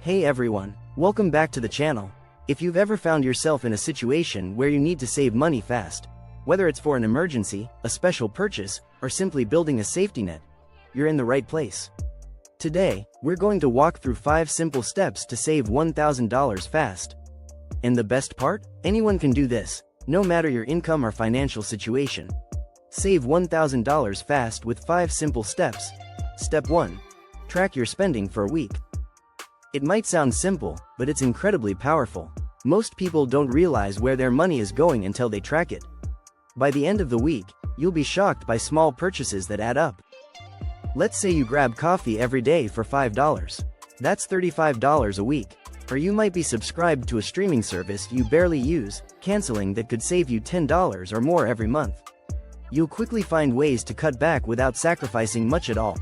Hey everyone, welcome back to the channel. If you've ever found yourself in a situation where you need to save money fast, whether it's for an emergency, a special purchase, or simply building a safety net, you're in the right place. Today, we're going to walk through 5 simple steps to save $1,000 fast. And the best part? Anyone can do this, no matter your income or financial situation. Save $1,000 fast with 5 simple steps. Step 1. Track your spending for a week. It might sound simple, but it's incredibly powerful. Most people don't realize where their money is going until they track it. By the end of the week, you'll be shocked by small purchases that add up. Let's say you grab coffee every day for $5. That's $35 a week. Or you might be subscribed to a streaming service you barely use, canceling that could save you $10 or more every month. You'll quickly find ways to cut back without sacrificing much at all.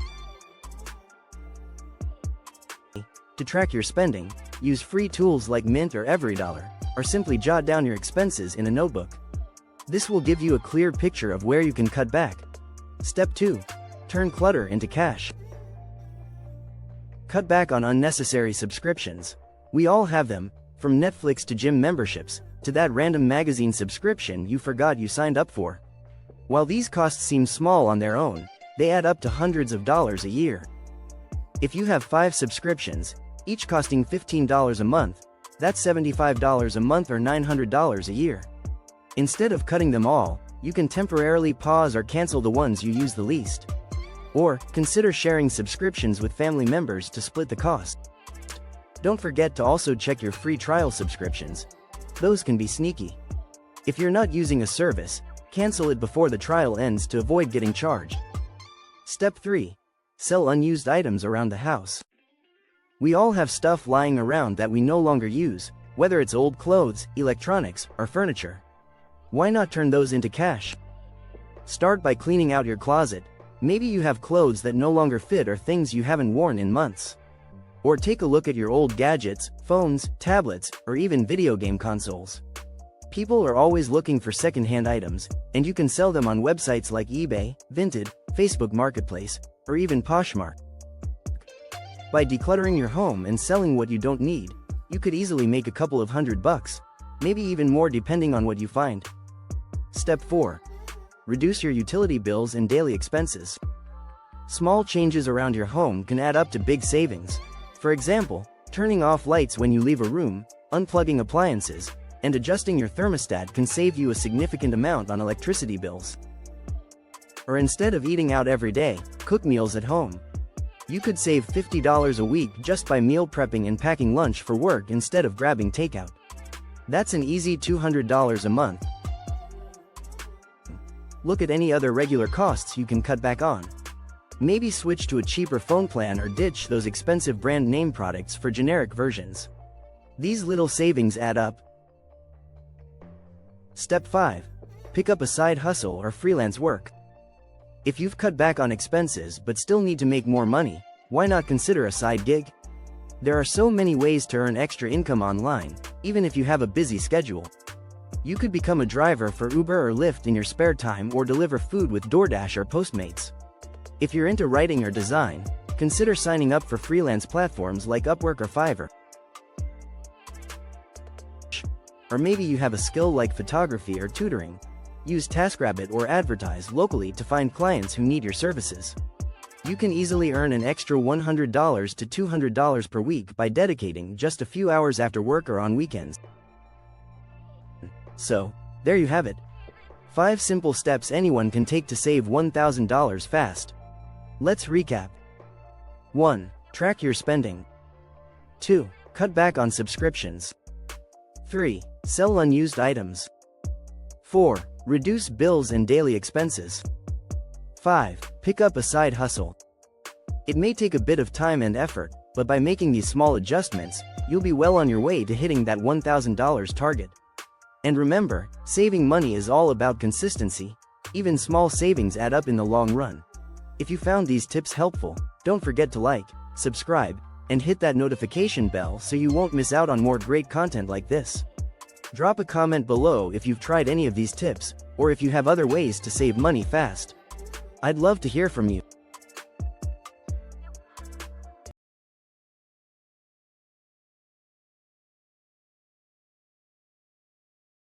To track your spending, use free tools like Mint or EveryDollar, or simply jot down your expenses in a notebook. This will give you a clear picture of where you can cut back. Step 2. Turn clutter into cash. Cut back on unnecessary subscriptions. We all have them, from Netflix to gym memberships, to that random magazine subscription you forgot you signed up for. While these costs seem small on their own, they add up to hundreds of dollars a year. If you have 5 subscriptions, each costing $15 a month, that's $75 a month or $900 a year. Instead of cutting them all, you can temporarily pause or cancel the ones you use the least. Or, consider sharing subscriptions with family members to split the cost. Don't forget to also check your free trial subscriptions. Those can be sneaky. If you're not using a service, cancel it before the trial ends to avoid getting charged. Step 3. Sell unused items around the house. We all have stuff lying around that we no longer use, whether it's old clothes, electronics, or furniture. Why not turn those into cash? Start by cleaning out your closet. Maybe you have clothes that no longer fit or things you haven't worn in months. Or take a look at your old gadgets, phones, tablets, or even video game consoles. People are always looking for second-hand items, and you can sell them on websites like eBay, Vinted, Facebook Marketplace, or even Poshmark. By decluttering your home and selling what you don't need, you could easily make a couple of $100, maybe even more depending on what you find. Step 4. Reduce your utility bills and daily expenses. Small changes around your home can add up to big savings. For example, turning off lights when you leave a room, unplugging appliances, and adjusting your thermostat can save you a significant amount on electricity bills. Or instead of eating out every day, cook meals at home. You could save $50 a week just by meal prepping and packing lunch for work instead of grabbing takeout. That's an easy $200 a month. Look at any other regular costs you can cut back on. Maybe switch to a cheaper phone plan or ditch those expensive brand name products for generic versions. These little savings add up. Step 5. Pick up a side hustle or freelance work. If you've cut back on expenses but still need to make more money, why not consider a side gig? There are so many ways to earn extra income online, even if you have a busy schedule. You could become a driver for Uber or Lyft in your spare time or deliver food with DoorDash or Postmates. If you're into writing or design, consider signing up for freelance platforms like Upwork or Fiverr. Or maybe you have a skill like photography or tutoring. Use TaskRabbit or advertise locally to find clients who need your services. You can easily earn an extra $100 to $200 per week by dedicating just a few hours after work or on weekends. So, there you have it. 5 simple steps anyone can take to save $1,000 fast. Let's recap. 1. Track your spending. 2. Cut back on subscriptions. 3. Sell unused items. 4. Reduce bills and daily expenses. 5. Pick up a side hustle. It may take a bit of time and effort, but by making these small adjustments, you'll be well on your way to hitting that $1,000 target. And remember, saving money is all about consistency. Even small savings add up in the long run. If you found these tips helpful, don't forget to like, subscribe, and hit that notification bell so you won't miss out on more great content like this. Drop a comment below if you've tried any of these tips, or if you have other ways to save money fast. I'd love to hear from you.